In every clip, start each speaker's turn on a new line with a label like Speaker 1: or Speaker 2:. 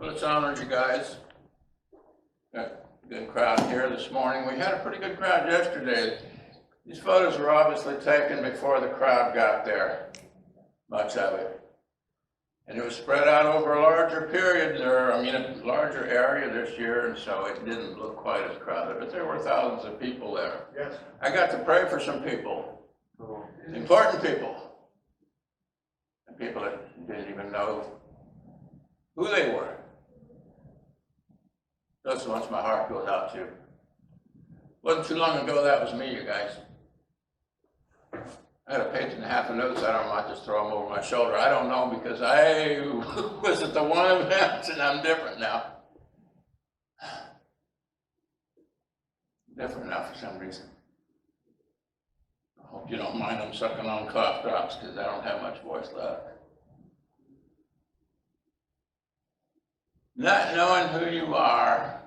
Speaker 1: Let's honor you guys. Got a good crowd here this morning. We had a pretty good crowd yesterday. These photos were obviously taken before the crowd got there, much of it. And it was spread out over a larger period there, a larger area this year, and so it didn't look quite as crowded, but there were thousands of people there.
Speaker 2: Yes.
Speaker 1: I got to pray for some people, important people, and people that didn't even know who they were. Those are the ones my heart goes out to. Wasn't too long ago that was me, you guys. I had a page and a half of notes. I don't know, I might just throw them over my shoulder. I don't know, because I was at the one event and I'm different now. Different now for some reason. I hope you don't mind I'm sucking on cough drops, because I don't have much voice left. Not knowing who you are.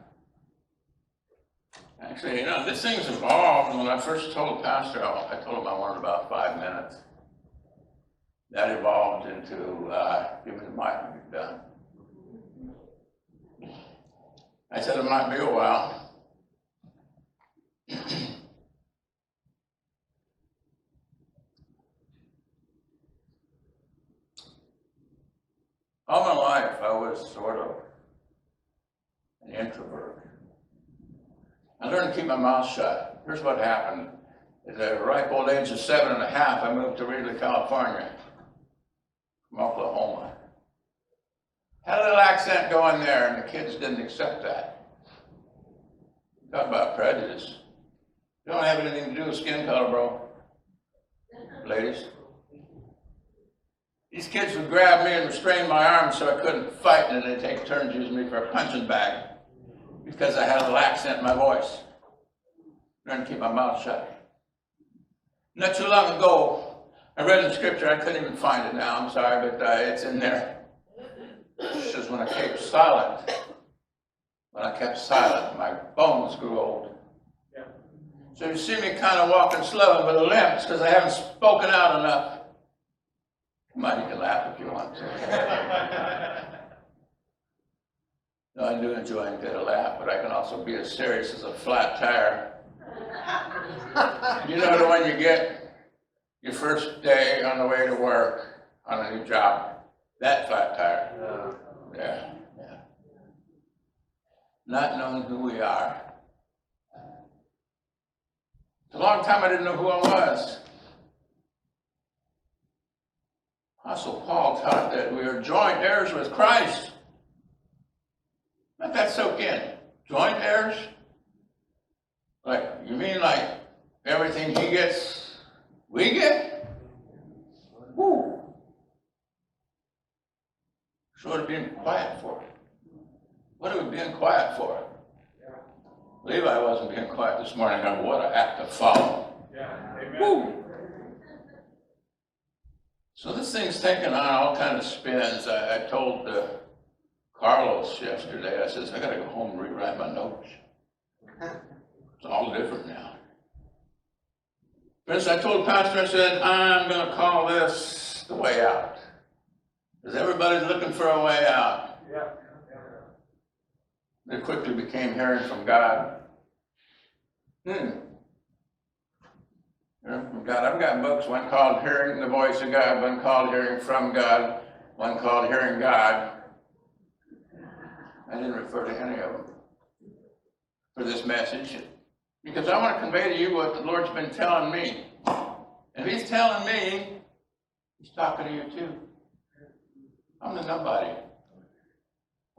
Speaker 1: Actually, this thing's evolved. When I first told Pastor, I told him I wanted about 5 minutes. That evolved into, give me the mic when you're done. I said it might be a while. All my life, I was sort of an introvert. I learned to keep my mouth shut. Here's what happened. At the ripe old age of 7.5, I moved to Reedley, California, from Oklahoma. Had a little accent going there, and the kids didn't accept that. Talk about prejudice. You don't have anything to do with skin color, bro. Ladies. These kids would grab me and restrain my arms so I couldn't fight, and they'd take turns using me for a punching bag because I had a little accent in my voice. Learned to keep my mouth shut. Not too long ago, I read in scripture, I couldn't even find it now, I'm sorry, but it's in there. It says, when I kept silent, my bones grew old.
Speaker 2: Yeah.
Speaker 1: So you see me kind of walking slow with a limp, it's because I haven't spoken out enough. Come on, you can laugh if you want to. No, I do enjoy a good laugh, but I can also be as serious as a flat tire. You know when you get your first day on the way to work on a new job, that flat tire. Yeah. Not knowing who we are. It's a long time I didn't know who I was. Apostle Paul taught that we are joint heirs with Christ. Let that soak in. Joint heirs? You mean like everything he gets, we get? Woo. Sort of being quiet for it. What are we being quiet for? Levi wasn't being quiet this morning. What an act of follow.
Speaker 2: Yeah. Amen.
Speaker 1: Woo. So this thing's taken on all kinds of spins. I told Carlos yesterday, I says, I got to go home and rewrite my notes. It's all different now. Friends, I told Pastor, I said, I'm going to call this the way out. Because everybody's looking for a way out.
Speaker 2: Yeah.
Speaker 1: It quickly became hearing from God. Hearing from God. I've got books, one called Hearing the Voice of God, one called Hearing from God, one called Hearing God. I didn't refer to any of them for this message, because I want to convey to you what the Lord's been telling me. And if he's telling me, he's talking to you too. I'm the nobody.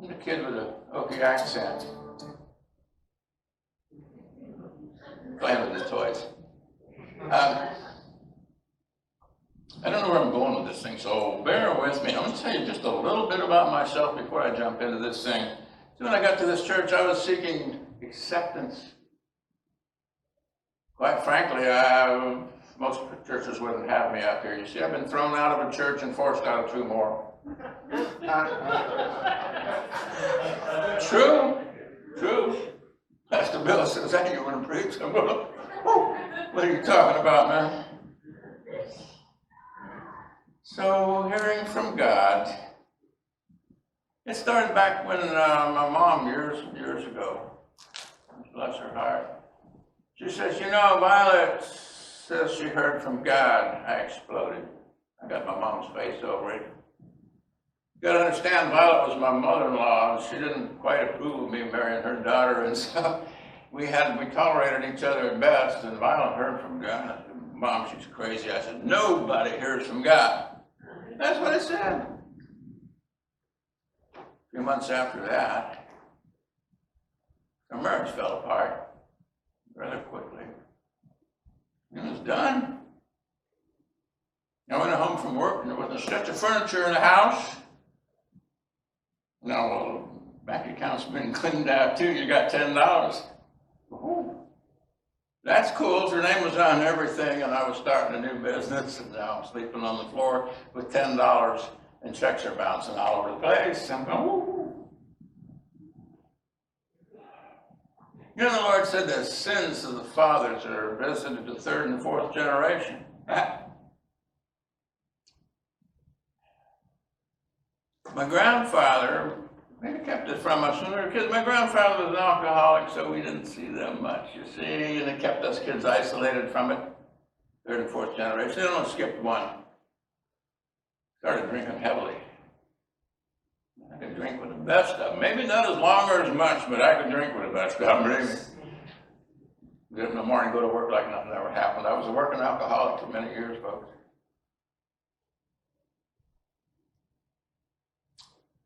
Speaker 1: I'm the kid with a Okie accent. Playing with the toys. I don't know where I'm going with this thing, so bear with me. I'm going to tell you just a little bit about myself before I jump into this thing. So when I got to this church, I was seeking acceptance. Quite frankly, most churches wouldn't have me up here. You see, I've been thrown out of a church and forced out of 2 more. True. Pastor Bill says, hey, you want to preach? I'm going, what are you talking about, man? So, hearing from God It started back when my mom, years ago, bless her heart, she says, you know, Violet says she heard from God. I exploded. I got my mom's face over it. You gotta understand, Violet was my mother-in-law, and she didn't quite approve of me marrying her daughter, and so we tolerated each other at best, and Violet heard from God. I said, Mom, she's crazy. I said, nobody hears from God. That's what I said. A few months after that, our marriage fell apart rather quickly. It was done. I went home from work and there wasn't a stitch of furniture in the house. Now, well, bank account's been cleaned out too. You got $10. Ooh. That's cool. Her name was on everything, and I was starting a new business, and now I'm sleeping on the floor with $10, and checks are bouncing all over the place. I'm going, woo. You know, the Lord said the sins of the fathers are visited to third and fourth generation. My grandfather, maybe kept it from us when we were kids. My grandfather was an alcoholic, so we didn't see them much, you see, and it kept us kids isolated from it. Third and fourth generation. They only skipped one. Started drinking heavily. I could drink with the best of them. Maybe not as long or as much, but I could drink with the best of them, really. Get up in the morning, go to work like nothing ever happened. I was a working alcoholic for many years, folks.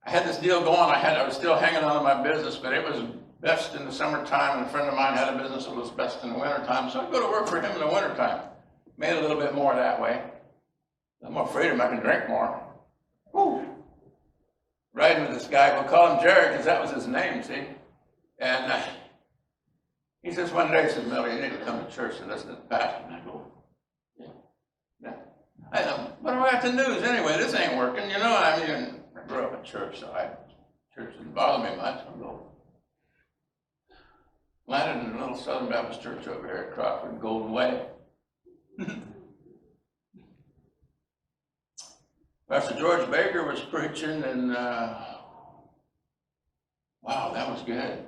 Speaker 1: I had this deal going. I was still hanging on to my business, but it was best in the summertime, and a friend of mine had a business that was best in the wintertime, so I'd go to work for him in the wintertime. Made a little bit more that way. A little more freedom, I can drink more. Woo. Riding with this guy, we'll call him Jerry because that was his name, see? And he says one day, he says, Millie, you need to come to church and listen to the pastor. And I go, yeah. What do I got to news anyway? This ain't working, you know? I mean, I grew up in church, so church didn't bother me much. I go. Landed in a little Southern Baptist church over here at Crawford, Golden Way. Pastor George Baker was preaching, and wow, that was good.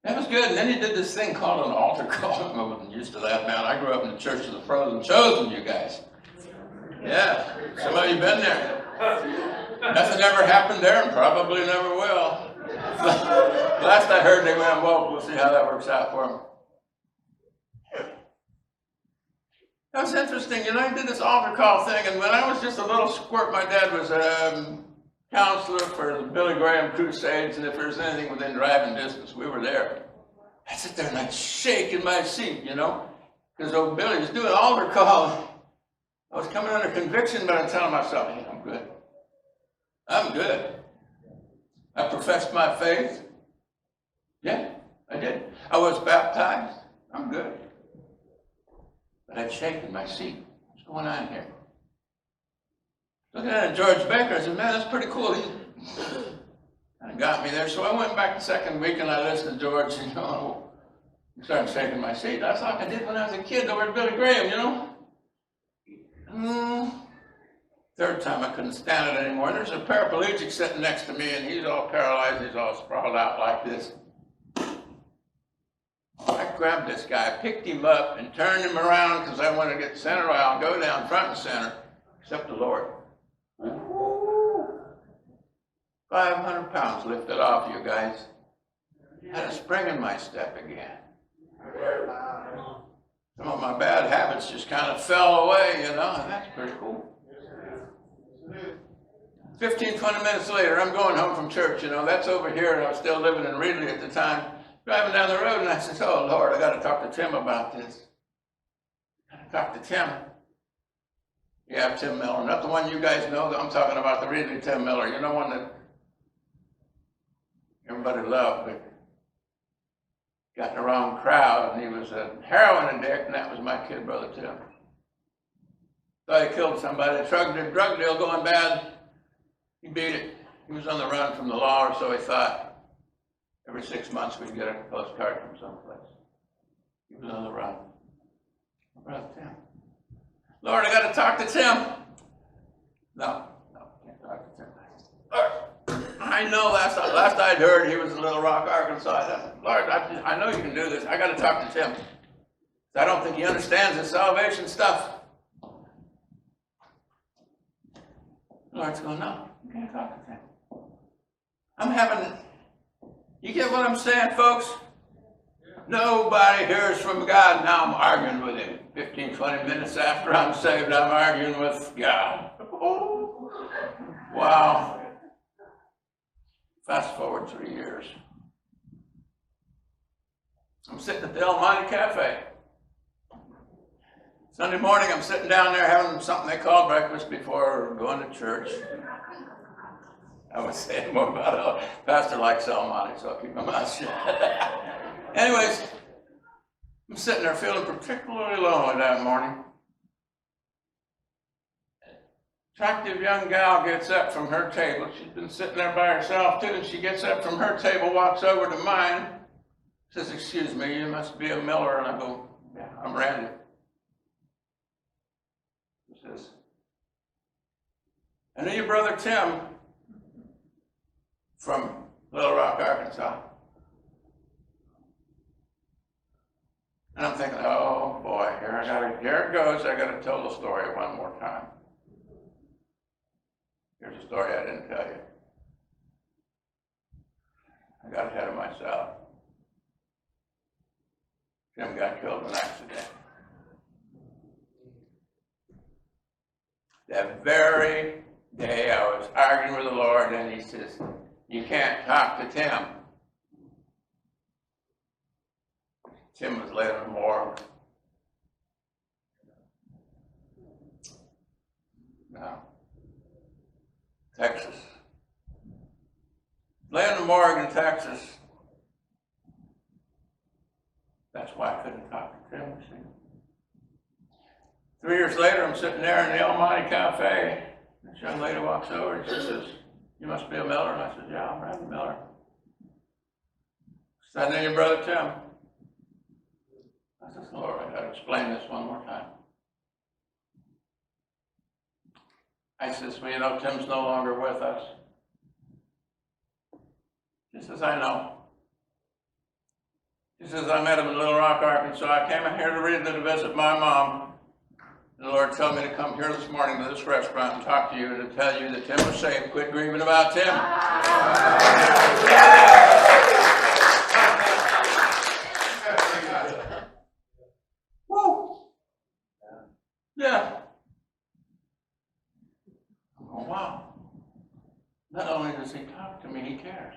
Speaker 1: That was good. And then he did this thing called an altar call. I wasn't used to that, man. I grew up in the Church of the Frozen Chosen, you guys. Yeah, some of you been there. Nothing ever happened there, and probably never will. Last I heard, they went woke. We'll see how that works out for them. That was interesting. You know, I did this altar call thing, and when I was just a little squirt, my dad was a counselor for the Billy Graham Crusades, and if there was anything within driving distance, we were there. I'd sit there and I'd shake in my seat, you know, because old Billy was doing altar call. I was coming under conviction, but I'm telling myself, hey, I'm good. I'm good. I professed my faith. Yeah, I did. I was baptized. I'm good. But I'd shake in my seat. What's going on here? Looking at George Baker, I said, man, that's pretty cool. He kind of got me there. So I went back the second week and I listened to George, you know, and started shaking my seat. That's like I did when I was a kid over at Billy Graham, you know. Third time I couldn't stand it anymore. There's a paraplegic sitting next to me, and he's all paralyzed. He's all sprawled out like this. I grabbed this guy, picked him up, and turned him around because I wanted to get center aisle, go down front and center, except the Lord. 500 pounds lifted off, you guys. I had a spring in my step again. Some of my bad habits just kind of fell away, you know, and that's pretty cool. 15, 20 minutes later, I'm going home from church, you know, that's over here, and I was still living in Reedley at the time. Driving down the road, and I said, oh, Lord, I got to talk to Tim about this. I got to talk to Tim. Yeah, Tim Miller, not the one you guys know. I'm talking about the Reedley Tim Miller. You know, one that everybody loved, but got in the wrong crowd, and he was a heroin addict, and that was my kid brother, Tim. Thought he killed somebody, drug deal going bad. He beat it. He was on the run from the law, or so he thought. Every 6 months we'd get a postcard from someplace. He was on the run. My brother Tim. Lord, I got to talk to Tim. No, can't talk to Tim. Lord, I I know last I'd heard he was in Little Rock, Arkansas. I said, Lord, I know you can do this. I got to talk to Tim. I don't think he understands the salvation stuff. The Lord's going, no, you can't talk to Tim. You get what I'm saying, folks? Nobody hears from God. Now I'm arguing with him. 15, 20 minutes after I'm saved, I'm arguing with God. Oh, wow. Fast forward 3 years. I'm sitting at the El Monte Cafe. Sunday morning, I'm sitting down there having something they call breakfast before going to church. I was saying more about it. Pastor likes El Monte, so I'll keep my mouth shut. Anyways, I'm sitting there feeling particularly lonely that morning. Attractive young gal gets up from her table. She's been sitting there by herself too, and she gets up from her table, walks over to mine, says, "Excuse me, you must be a Miller." And I go, "Yeah, I'm Randy." She says, "I know your brother Tim from Little Rock, Arkansas." And I'm thinking, oh boy, here it goes. I got to tell the story one more time. Here's a story I didn't tell you. I got ahead of myself. Tim got killed in an accident. That very day I was arguing with the Lord, and he says, "You can't talk to Tim." Tim was laid in the morgue. No. Texas. Lay in the morgue in Texas. That's why I couldn't talk to Tim, you see. 3 years later, I'm sitting there in the El Monte Cafe. This young lady walks over and she says, "You must be a Miller." And I said, "Yeah, I'm Randy Miller." She said, "I know your brother Tim." I said, "Lord, I got to explain this one more time." I says, "Well, you know, Tim's no longer with us." She says, "I know." She says, "I met him in Little Rock, Arkansas. I came in here to visit my mom. The Lord told me to come here this morning to this restaurant and talk to you and to tell you that Tim was saved. Quit grieving about Tim." Woo! Yeah. Oh, wow. Not only does he talk to me, he cares.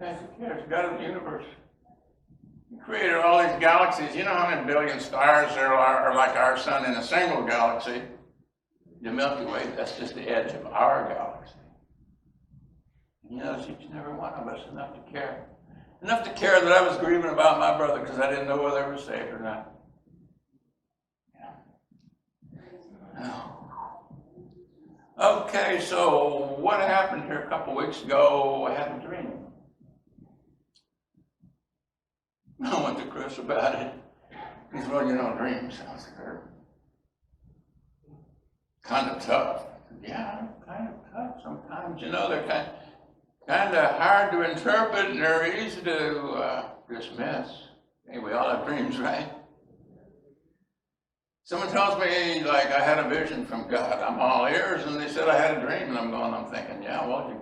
Speaker 1: Guys, he cares. God of the universe. He created all these galaxies. You know how many billion stars there are like our sun in a single galaxy? The Milky Way, that's just the edge of our galaxy. And he knows each and every one of us enough to care. Enough to care that I was grieving about my brother because I didn't know whether he was saved or not. Yeah. Okay, so what happened here a couple weeks ago? I had a dream. I went to Chris about it. He said, "Well, you know, dreams sounds kind of tough." Yeah, kind of tough sometimes. You know, they're kind of hard to interpret, and they're easy to dismiss. Hey, we all have dreams, right? Someone tells me, like, I had a vision from God. I'm all ears, and they said I had a dream, and I'm thinking, yeah, well, you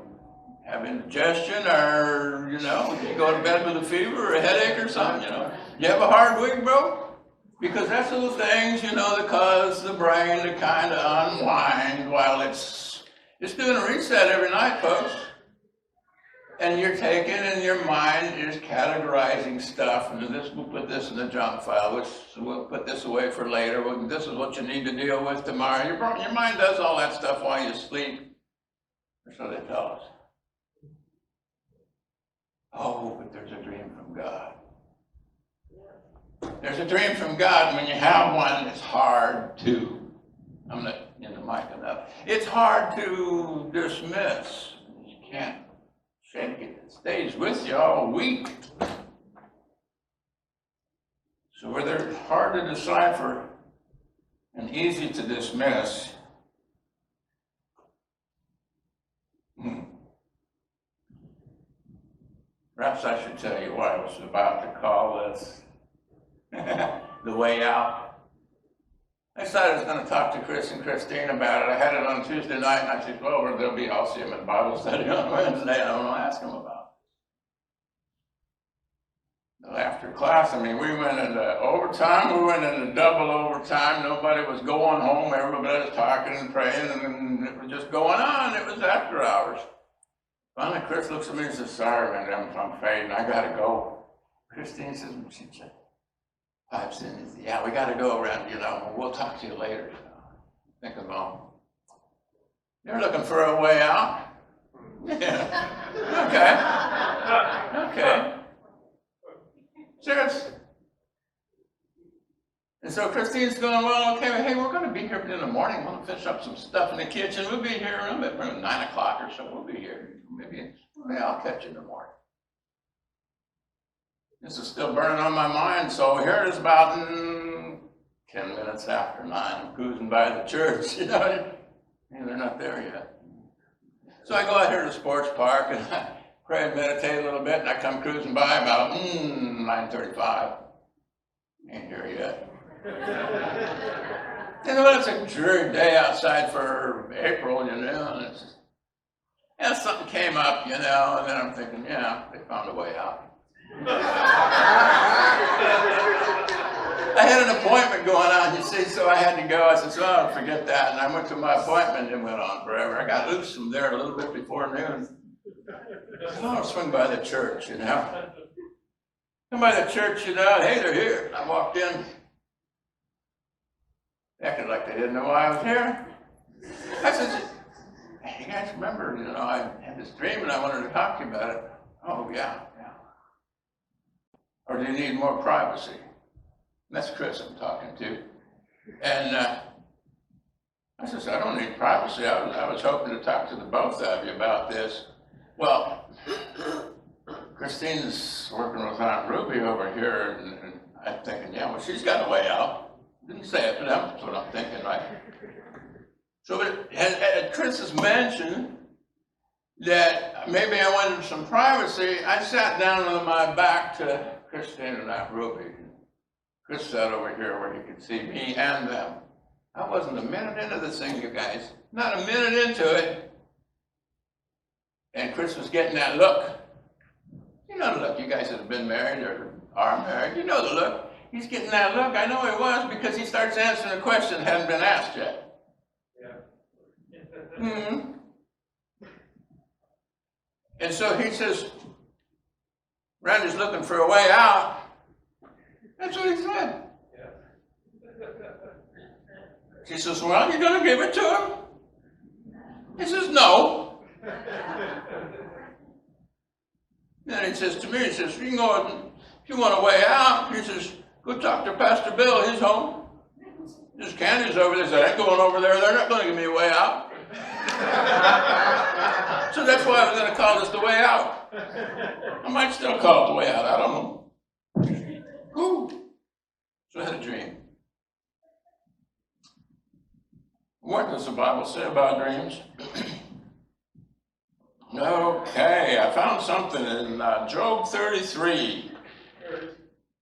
Speaker 1: have indigestion, or, you know, you go to bed with a fever or a headache or something, you know. You have a hard week, bro? Because that's the things, you know, that cause the brain to kind of unwind while it's doing a reset every night, folks. And you're taking, and your mind is categorizing stuff, and we'll put this in the junk file, which we'll put this away for later. This is what you need to deal with tomorrow. Your mind does all that stuff while you sleep. Or so they tell us. Oh, but there's a dream from God. There's a dream from God, and when you have one, it's hard to, I'm not in the mic enough, it's hard to dismiss. You can't shake it. It stays with you all week. So where they're hard to decipher and easy to dismiss, Perhaps I should tell you what I was about to call this the way out. I decided I was going to talk to Chris and Christine about it. I had it on Tuesday night, and I said, well, I'll see them at Bible study on Wednesday, and I'm going to ask them about it. After class, we went into overtime, we went into double overtime. Nobody was going home. Everybody was talking and praying, and it was just going on. It was after hours. Finally, Chris looks at me and says, sorry, man, I'm fading. I got to go. Christine says, she pipes in, yeah, we got to go around, we'll talk to you later. Thinking, well, you're looking for a way out? Yeah. Okay. Serious. And so Christine's going, well, okay, hey, we're going to be here in the morning. We'll finish up some stuff in the kitchen. We'll be here around 9 o'clock or so. We'll be here. Maybe I'll catch you in the morning. This is still burning on my mind, so here it is about 10 minutes after 9. I'm cruising by the church, and they're not there yet. So I go out here to the sports park, and I pray and meditate a little bit, and I come cruising by about 9:35. Ain't here yet. It's a dreary day outside for April, and something came up, and then I'm thinking, yeah, they found a way out. I had an appointment going on, so I had to go. I said, oh, forget that. And I went to my appointment, and it went on forever. I got loose from there a little bit before noon. I'll swing by the church, Come by the church, hey, they're here. I walked in. They acted like they didn't know why I was here. I said, hey, you guys remember, I had this dream, and I wanted to talk to you about it. Oh, yeah. Or do you need more privacy? And that's Chris I'm talking to. And I said, I don't need privacy. I was hoping to talk to the both of you about this. Well, Christine's working with Aunt Ruby over here, and I'm thinking, yeah, well, she's got a way out. Didn't say it, but that's what I'm thinking, right? So Chris has mentioned that maybe I wanted some privacy. I sat down on my back to Christine and Aunt Ruby. Chris sat over here where he could see me and them. I wasn't a minute into this thing, you guys. Not a minute into it. And Chris was getting that look. You know the look, you guys that have been married or are married, you know the look. He's getting that look. I know he was because he starts answering a question that hadn't been asked yet. Yeah. And so he says, Randy's looking for a way out. That's what he said. She says, well, you're going to give it to him? He says, no. Then he says to me, you can go, if you want a way out, he says, go talk to Pastor Bill, he's home. There's Candy's over there. He said, I ain't going over there. They're not going to give me a way out. So that's why I was going to call this the way out. I might still call it the way out. I don't know. Ooh. So I had a dream. What does the Bible say about dreams? Okay, I found something in Job 33,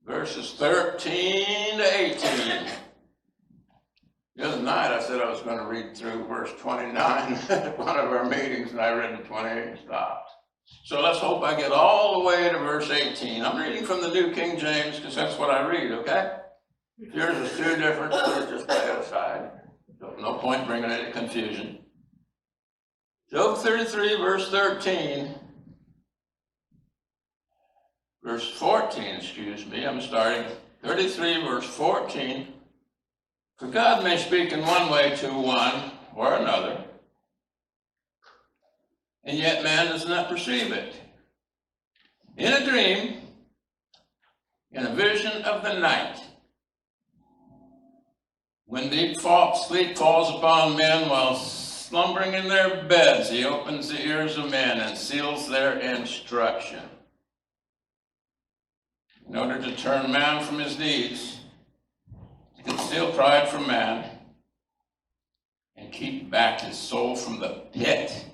Speaker 1: verses 13 to 18. The other night I said I was going to read through verse 29 at one of our meetings, and I read to 28 and stopped. So let's hope I get all the way to verse 18. I'm reading from the New King James because that's what I read, okay? If yours is too different, please just lay it aside. No point bringing any confusion. Job 33, verse 13. Verse 14, I'm starting. 33, verse 14. For God may speak in one way to one or another, and yet man does not perceive it. In a dream, in a vision of the night, when deep sleep falls upon men while slumbering in their beds, he opens the ears of men and seals their instruction. In order to turn man from his deeds, to conceal pride from man, and keep back his soul from the pit,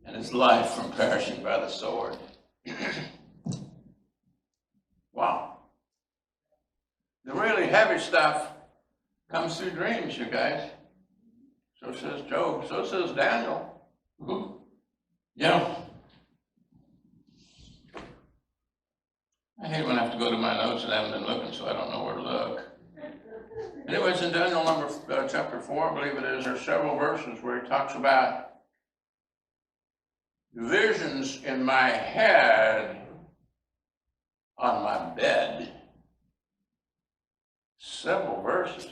Speaker 1: and his life from perishing by the sword. Wow. The really heavy stuff comes through dreams, you guys. So says Job. So says Daniel. You know, I hate when I have to go to my notes and I haven't been looking, so I don't know where to look. Anyways, in Daniel chapter 4, I believe it is, there are several verses where he talks about visions in my head on my bed. Several verses.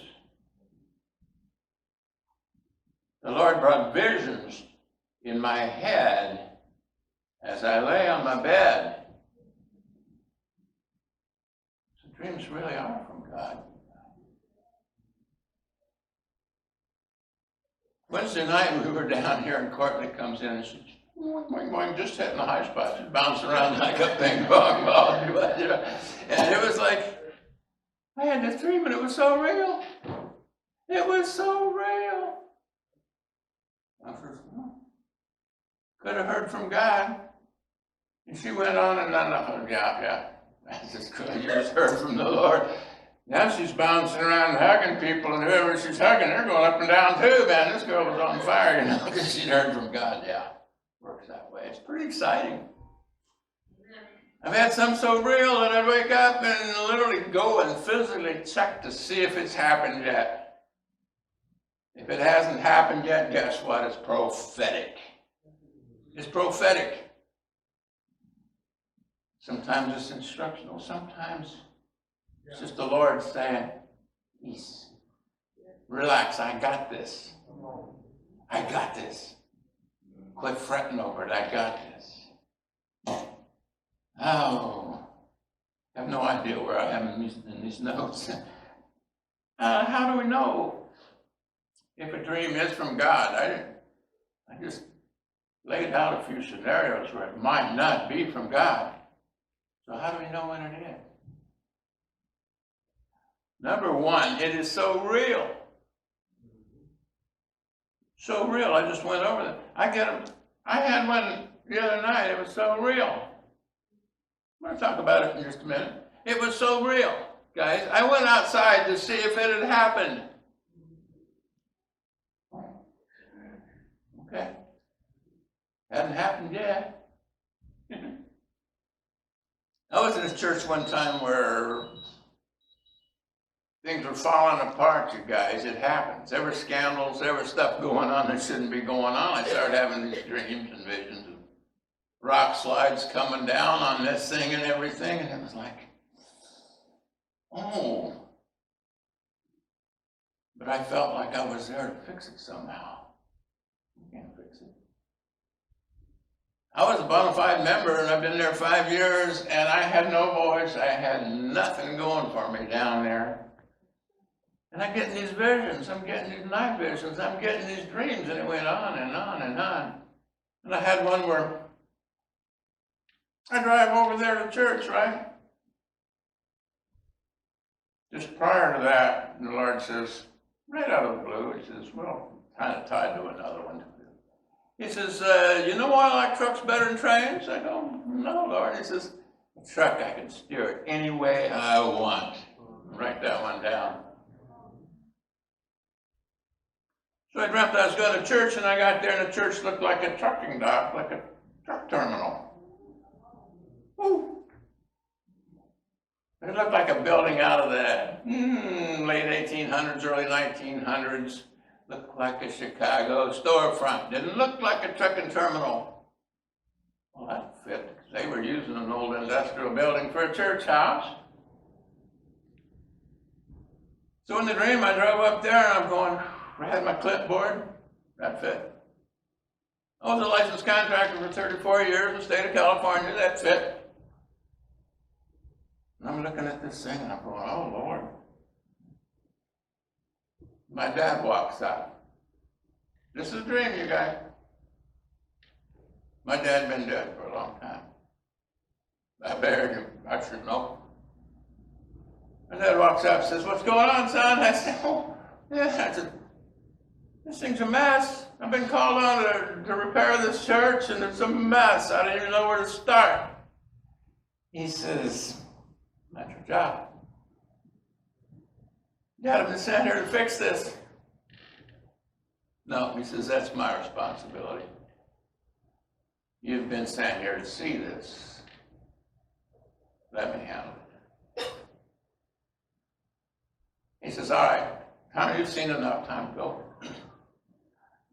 Speaker 1: The Lord brought visions in my head as I lay on my bed. So dreams really are from God. Wednesday night we were down here and Courtney comes in and she's just hitting the high spots, just bouncing around like a ping pong ball. And it was like, I had this dream and it was so real. It was so real. I said, could have heard from God. And she went on and on. Yeah. I just couldn't. You just heard from the Lord. Now she's bouncing around and hugging people, and whoever she's hugging, they're going up and down too, man. This girl was on fire, you know, because she'd heard from God. Yeah, works that way. It's pretty exciting. I've had some so real that I'd wake up and literally go and physically check to see if it's happened yet. If it hasn't happened yet, guess what? It's prophetic. It's prophetic. Sometimes it's instructional. Sometimes it's just the Lord saying, peace, relax, I got this. I got this. Quit fretting over it, I got this. Oh, I have no idea where I am in these notes. How do we know if a dream is from God? I just laid out a few scenarios where it might not be from God. So how do we know when it is? Number one, it is so real. So real. I just went over that. I had one the other night. It was so real. I'm going to talk about it in just a minute. It was so real, guys. I went outside to see if it had happened. Okay. Hadn't happened yet. I was in this church one time where things were falling apart, you guys. It happens. There were scandals, there was stuff going on that shouldn't be going on. I started having these dreams and visions of rock slides coming down on this thing and everything, and it was like, oh. But I felt like I was there to fix it somehow. You can't fix it. I was a bona fide member, and I've been there 5 years, and I had no voice. I had nothing going for me down there. And I'm getting these visions. I'm getting these night visions. I'm getting these dreams. And it went on and on and on. And I had one where I drive over there to church, right? Just prior to that, the Lord says, right out of the blue, he says, well, kind of tied to another one. He says, you know why I like trucks better than trains? I go, no, Lord. He says, a truck, I can steer it any way I want. Write that one down. So I dreamt I was going to church, and I got there, and the church looked like a trucking dock, like a truck terminal. Woo. It looked like a building out of the late 1800s, early 1900s. Looked like a Chicago storefront. Didn't look like a trucking terminal. Well, that fit. They were using an old industrial building for a church house. So in the dream, I drove up there, and I'm going, I had my clipboard. That fit. I was a licensed contractor for 34 years in the state of California. That fit. And I'm looking at this thing, and I'm going, oh, Lord. My dad walks out. This is a dream, you guys. My dad had been dead for a long time. I buried him. I should know. My dad walks out and says, what's going on, son? I said, oh, yeah. I said, this thing's a mess. I've been called on to repair this church, and it's a mess. I don't even know where to start. He says, not your job. Dad, I've been sent here to fix this. No, he says, that's my responsibility. You've been sent here to see this. Let me handle it. He says, all right, Tommy, you've seen enough, time to go.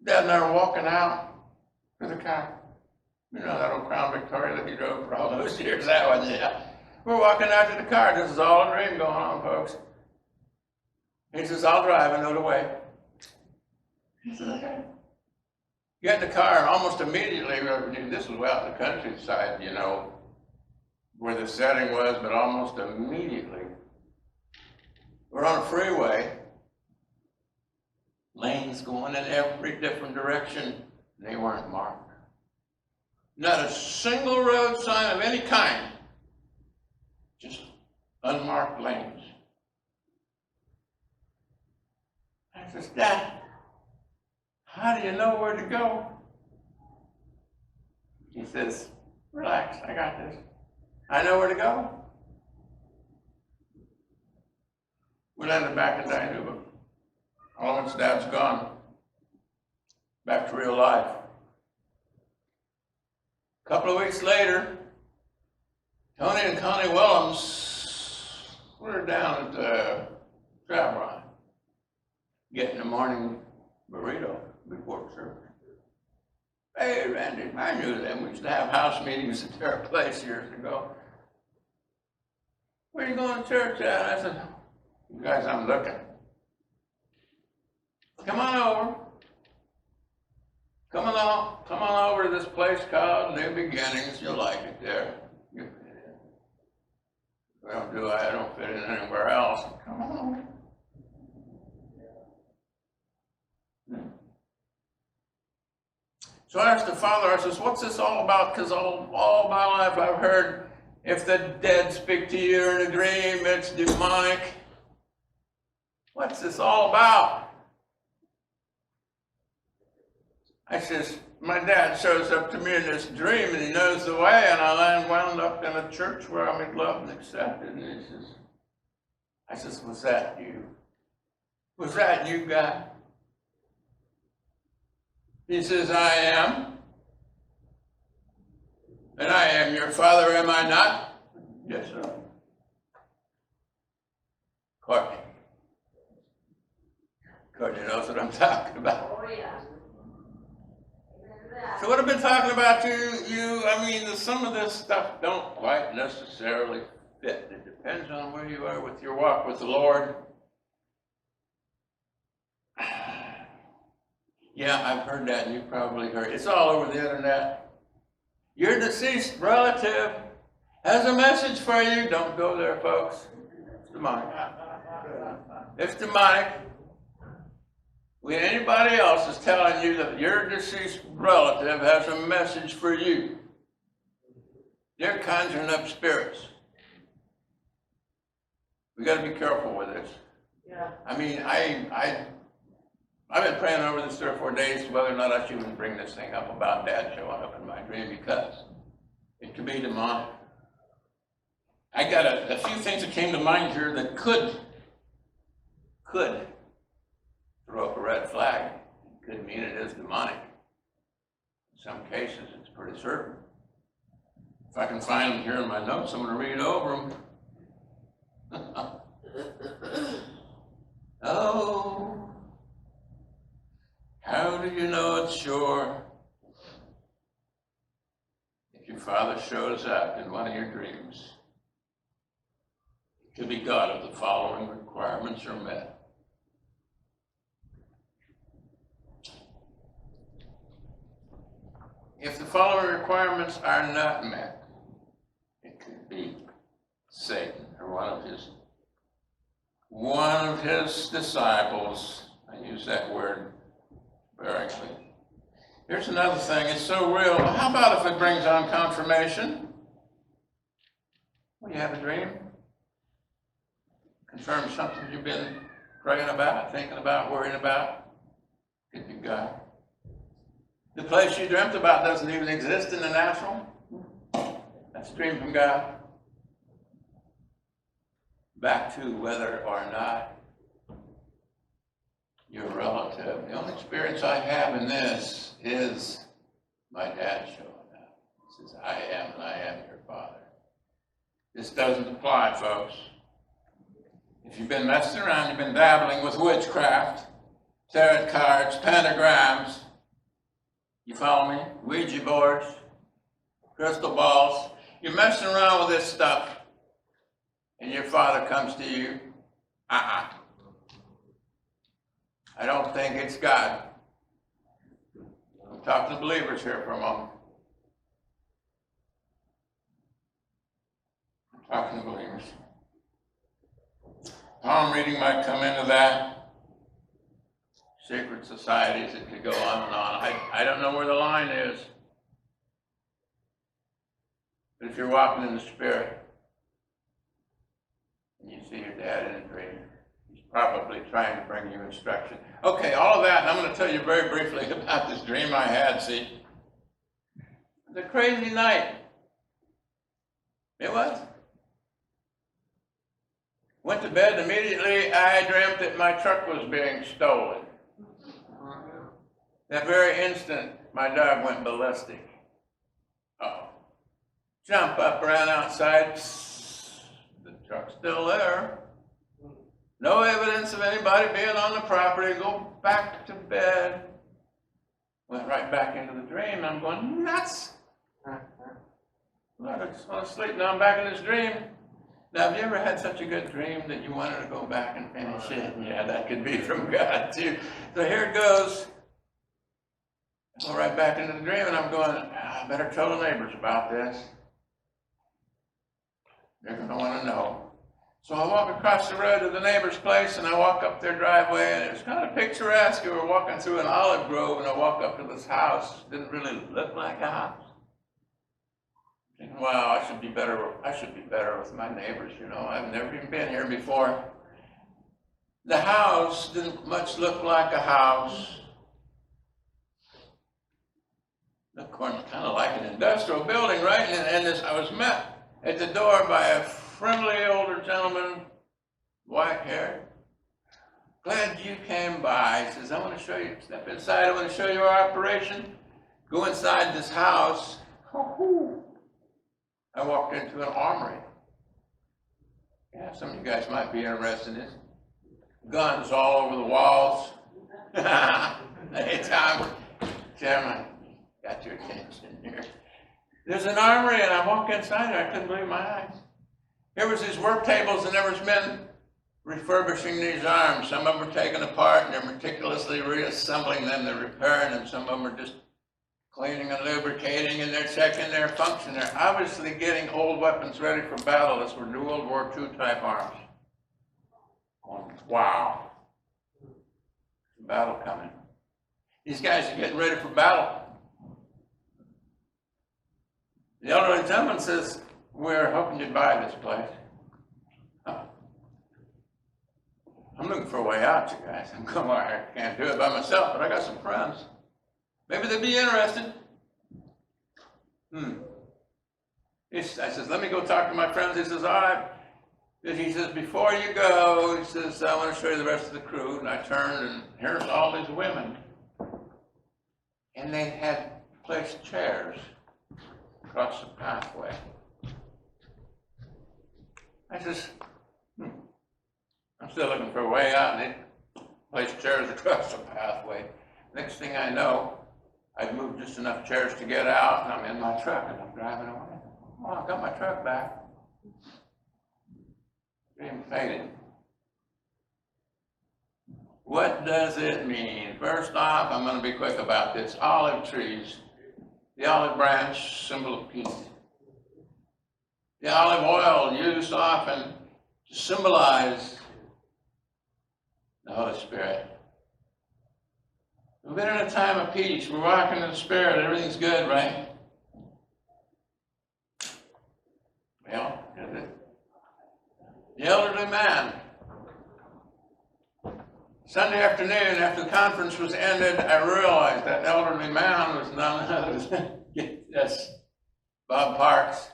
Speaker 1: Dad and I were walking out to the car. You know that old Crown Victoria that he drove for all those years? That one, yeah. We're walking out to the car. This is all a dream going on, folks. He says, I'll drive, I know the way. He says, okay. Get in the car, and almost immediately, this was out in the countryside, you know, where the setting was, but almost immediately, we're on a freeway, lanes going in every different direction, and they weren't marked. Not a single road sign of any kind, just unmarked lanes. I says, Dad, how do you know where to go? He says, relax, I got this. I know where to go. We landed back in Dinuba. All once Dad's gone, back to real life. A couple of weeks later, Tony and Connie Willems were down at the Travron getting a morning burrito before service. Hey, Randy, I knew them. We used to have house meetings at their place years ago. Where are you going to church at? I said, you guys, I'm looking. Come on over. Come on over to this place called New Beginnings. You'll like it there. You fit in. Well, I don't fit in anywhere else. Come on over. So I asked the father, I says, what's this all about? Because all my life I've heard, if the dead speak to you in a dream, it's demonic. What's this all about? I says, my dad shows up to me in this dream and he knows the way, and I wound up in a church where I'm loved and accepted. And he says, I says, was that you? Was that you, God? He says, I am. And I am your father, am I not? Yes, sir. Courtney. Courtney knows what I'm talking about.
Speaker 2: Oh, yeah.
Speaker 1: So what I've been talking about I mean, some of this stuff don't quite necessarily fit. It depends on where you are with your walk with the Lord. Yeah, I've heard that, and you've probably heard it. It's all over the internet. Your deceased relative has a message for you. Don't go there, folks. It's demonic. It's demonic. When anybody else is telling you that your deceased relative has a message for you, they're conjuring up spirits. We got to be careful with this.
Speaker 2: Yeah.
Speaker 1: I mean, I've been praying over this 3 or 4 days whether or not I should even bring this thing up about Dad showing up in my dream, because it could be demonic. I got a few things that came to mind here that could throw up a red flag. It could mean it is demonic. In some cases, it's pretty certain. If I can find them here in my notes, I'm going to read over them. Oh, how do you know it's sure? If your father shows up in one of your dreams, it could be God if the following requirements are met. If the following requirements are not met, it could be Satan or one of his disciples. I use that word sparingly. Here's another thing, it's so real. How about if it brings on confirmation? When you have a dream, confirms something you've been praying about, thinking about, worrying about, could be God. The place you dreamt about doesn't even exist in the natural. That's a dream from God. back to whether or not you're a relative. The only experience I have in this is my dad showing up. He says, I am, and I am your father. This doesn't apply, folks. If you've been messing around, you've been dabbling with witchcraft, tarot cards, pentagrams, you follow me? Ouija boards, crystal balls. You're messing around with this stuff, and your father comes to you. I don't think it's God. I'm talking to believers here for a moment. I'm talking to believers. Palm reading might come into that. Secret societies, it could go on and on. I don't know where the line is. But if you're walking in the Spirit and you see your dad in a dream, he's probably trying to bring you instruction. Okay, all of that, and I'm going to tell you very briefly about this dream I had, see. It was a crazy night. It was. Went to bed immediately, I dreamt that my truck was being stolen. That very instant, my dog went ballistic. Uh-oh. Jump up, ran outside. The truck's still there. No evidence of anybody being on the property. Go back to bed. Went right back into the dream. I'm going nuts. Lord, I just want to sleep. Now I'm back in this dream. Now, have you ever had such a good dream that you wanted to go back and finish it? Yeah, that could be from God, too. So here it goes. I go right back into the dream, and I'm going, I better tell the neighbors about this. They're going to want to know. So I walk across the road to the neighbor's place, and I walk up their driveway, and it was kind of picturesque. We were walking through an olive grove, and I walk up to this house. It didn't really look like a house. Thinking, wow, I should be better with my neighbors, you know. I've never even been here before. The house didn't much look like a house. Looked kind of like an industrial building, right? And I was met at the door by a friendly older gentleman, white hair. Glad you came by. He says, I want to show you, step inside, I want to show you our operation. Go inside this house. I walked into an armory. Yeah, some of you guys might be interested in this. Guns all over the walls. Hey, Tom, Chairman, got your attention here. There's an armory, and I walked inside there. I couldn't believe my eyes. Here was these work tables, and there was men refurbishing these arms. Some of them were taken apart, and they're meticulously reassembling them. They're repairing them. Some of them are just cleaning and lubricating, and they're checking their function. They're obviously getting old weapons ready for battle. This were New World War II type arms. Wow. Battle coming. These guys are getting ready for battle. The elderly gentleman says, we're hoping you'd buy this place. Oh. I'm looking for a way out, you guys. I'm going, I can't do it by myself, but I got some friends. Maybe they'd be interested. I says, let me go talk to my friends. He says, all right. He says, before you go, he says, I want to show you the rest of the crew. And I turned, and here's all these women. And they had placed chairs across the pathway. I says, I'm still looking for a way out. And they placed chairs across the pathway. Next thing I know, I'd moved just enough chairs to get out, and I'm in my truck, and I'm driving away. Oh, I got my truck back. Dream faded. What does it mean? First off, I'm going to be quick about this. Olive trees. The olive branch, symbol of peace. The olive oil used often to symbolize the Holy Spirit. We've been in a time of peace. We're walking in the Spirit. Everything's good, right? Well, is it? The elderly man. Sunday afternoon, after the conference was ended, I realized that elderly man was none other than, get this, Bob Parks.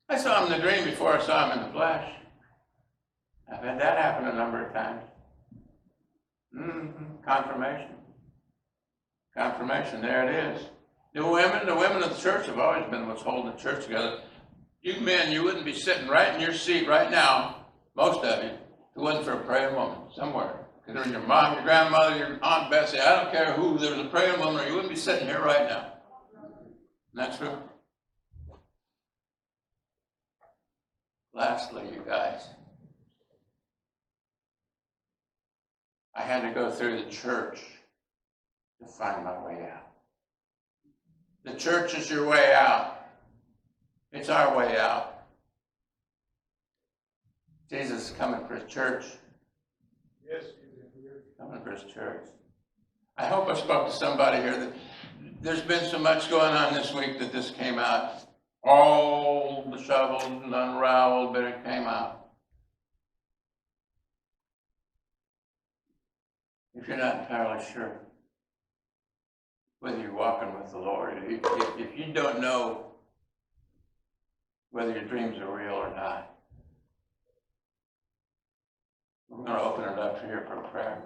Speaker 1: I saw him in the dream before I saw him in the flesh. I've had that happen a number of times. Confirmation. Confirmation, there it is. The women of the church have always been what's holding the church together. You men, you wouldn't be sitting right in your seat right now, most of you, if it wasn't for a praying woman somewhere. Considering your mom, your grandmother, your Aunt Bessie, I don't care who, there was a praying woman, or you wouldn't be sitting here right now. Isn't that true? Lastly, you guys, I had to go through the church to find my way out. The church is your way out. It's our way out. Jesus is coming for his church.
Speaker 2: Yes,
Speaker 1: Coming for his church. I hope I spoke to somebody here that there's been so much going on this week that this came out. All disheveled and unraveled, but it came out. If you're not entirely sure whether you're walking with the Lord, if you don't know whether your dreams are real or not, we're going to open it up here for prayer.